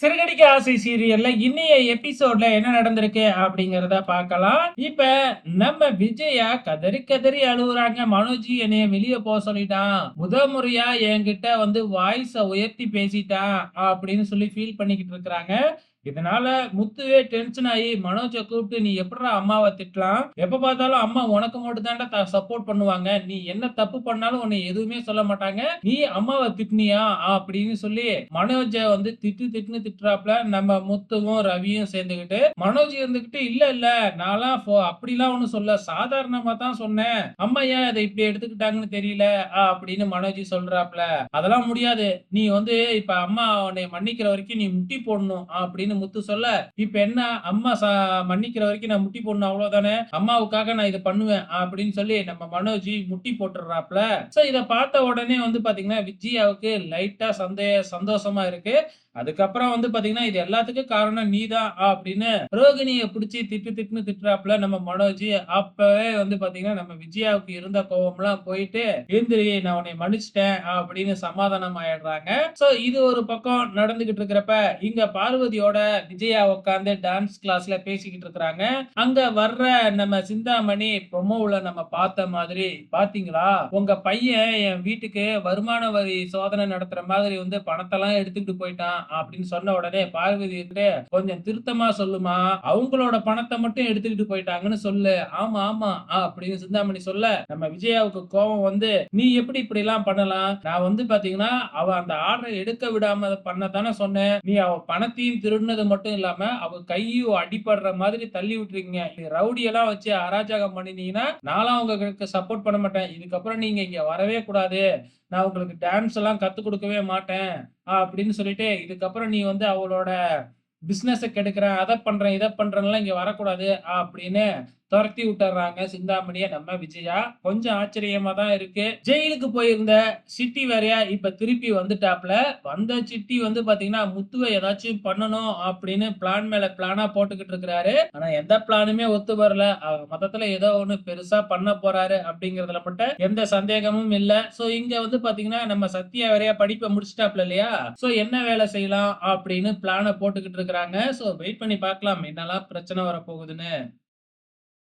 சிறகடிக்க ஆசை சீரியல்ல இன்னைய எபிசோட்ல என்ன நடந்திருக்கு அப்படிங்கிறத பார்க்கலாம். இப்ப நம்ம விஜயா கதறி கதறி அழுவுறாங்க. மனோஜ் என்னைய வெளிய போ சொல்லிட்டான். முறையா என்கிட்ட வந்து வாய்ஸ உயர்த்தி பேசிட்டான் அப்படின்னு சொல்லி ஃபீல் பண்ணிக்கிட்டு இருக்கிறாங்க. இதனால முத்துவே டென்ஷன் ஆயி மனோஜ கூப்பிட்டு, "நீ எப்புட்றா அம்மாவ திட்டலாம்? எப்ப பார்த்தாலும் அம்மா உனக்கு மட்டும் தான்டா சப்போர்ட் பண்ணுவாங்க. நீ என்ன தப்பு பண்ணாலும் உன்னை எதுவுமே சொல்ல மாட்டாங்க. நீ அம்மாவ திட்டுனியா?" அப்படின்னு சொல்லி மனோஜ வந்து திட்டுன்னு திட்டுறாப்ல. நம்ம முத்துவும், ரவியும் சேர்ந்துகிட்டு, மனோஜ் இருந்துகிட்டு, "இல்ல, இல்ல நான்லாம் அப்படிலாம் ஒண்ணும் சொல்லல. சாதாரணமா தான் சொன்னேன். அம்மா ஏன் அத இப்படி எடுத்துக்கிட்டாங்கன்னு தெரியல." அப்படின்னு மனோஜ் சொல்றாப்ல. "அதெல்லாம் முடியாது. நீ வந்து இப்ப அம்மா உன்னைய மன்னிக்கிற வரைக்கும் நீ முட்டி போடணும்." அப்படின்னு முத்து சொல்ல, "இப்ப என்ன அம்மா மன்னிக்கிற வரைக்கும் நான் முட்டி போடணும் அவ்வளவுதானே? அம்மாவுக்காக நான் இத பண்ணுவேன்." அப்படின்னு சொல்லி நம்ம மனோஜ் முட்டி போட்டுறாப்ல. சோ இத பார்த்த உடனே வந்து பாத்தீங்கன்னா, விஜயாவுக்கு லைட்டா சந்தோஷமா இருக்கு. அதுக்கப்புறம் வந்து பாத்தீங்கன்னா, "இது எல்லாத்துக்கும் காரணம் நீதான்" அப்படின்னு ரோகிணிய புடிச்சு திட்டுன்னு திட்டுறாப்ல நம்ம மனோஜ். அப்பவே வந்து பாத்தீங்கன்னா, நம்ம விஜயாவுக்கு இருந்த கோவம்லாம் போயிட்டு, "எந்திரி நான் உன்னைய மன்னிச்சுட்டேன்" அப்படின்னு சமாதானம் ஆயிடுறாங்க. சோ இது ஒரு பக்கம் நடந்துகிட்டு இருக்கிறப்ப, இங்க பார்வதியோட விஜயா உட்கார்ந்து டான்ஸ் கிளாஸ்ல பேசிக்கிட்டு இருக்கிறாங்க. அங்க வர்ற நம்ம சிந்தாமணி ப்ரோமோல நம்ம பார்த்த மாதிரி, "பாத்தீங்களா? உங்க பையன் என் வீட்டுக்கு வருமான வரி சோதனை நடத்துற மாதிரி வந்து பணத்தெல்லாம் எடுத்துக்கிட்டு போயிட்டான்." அப்படின்னு சொன்ன உடனே பார்வதி வந்துட்டு, "கொஞ்சம் திருத்தமா சொல்லுமா. அவங்களோட பணத்த மட்டும் எடுத்துக்கிட்டு போயிட்டாங்கன்னு சொல்லு." "ஆமா, ஆமா." அப்படின்னு சிந்தாமணி சொல்ல, நம்ம விஜயாவுக்கு கோபம் வந்து, "நீ எப்படி இப்படிலாம் பண்ணலாம்? நான் வந்து பாத்தீங்கன்னா, அவ அந்த ஆர்டர எடுக்க விடாம பண்ண தானே சொன்னேன். நீ அவ பணத்தையும் திருடுனது மட்டும் இல்லாம, அவ கையும் அடிபடுற மாதிரி தள்ளி விட்டுருக்கீங்க. ரவுடி எல்லாம் வச்சு அராஜகம் பண்ணினீங்கன்னா, நான்லாம் உங்களுக்கு சப்போர்ட் பண்ண மாட்டேன். இதுக்கப்புறம் நீங்க இங்க வரவே கூடாது. நான் உங்களுக்கு டான்ஸ் எல்லாம் கத்துக் குடுக்கவே மாட்டேன்." அப்படின்னு சொல்லிட்டு, "இதுக்கப்புறம் நீ வந்து அவளோட பிசினஸ கெடுக்கிறேன், அத பண்றேன், இத பண்றேன்லாம் இங்க வரக்கூடாது." அப்படின்னு தொரத்தி விட்டுர்றாங்க சிந்தாமணிய நம்ம விஜயா. கொஞ்சம் ஆச்சரியமா தான் இருக்கு. ஜெயிலுக்கு போயிருந்த சிட்டி வேறயா இப்ப திருப்பி வந்துட்டாப்ல. வந்த சிட்டி வந்து பாத்தீங்கன்னா, முத்துவ ஏதாச்சும் பண்ணணும் அப்படின்னு பிளான் மேல பிளானா போட்டுக்கிட்டு இருக்கிறாரு. ஆனா எந்த பிளானுமே ஒத்து வரல. மொத்தத்துல ஏதோ ஒண்ணு பெருசா பண்ண போறாரு அப்படிங்கிறதுல மட்டும் எந்த சந்தேகமும் இல்ல. சோ இங்க வந்து பாத்தீங்கன்னா, நம்ம சத்யா வேறயா படிப்ப முடிச்சுட்டாப்ல இல்லையா? சோ என்ன வேலை செய்யலாம் அப்படின்னு பிளான போட்டுக்கிட்டு இருக்கிறாங்க. சோ வெயிட் பண்ணி பார்க்கலாம் என்னலாம் பிரச்சனை வரப்போகுதுன்னு.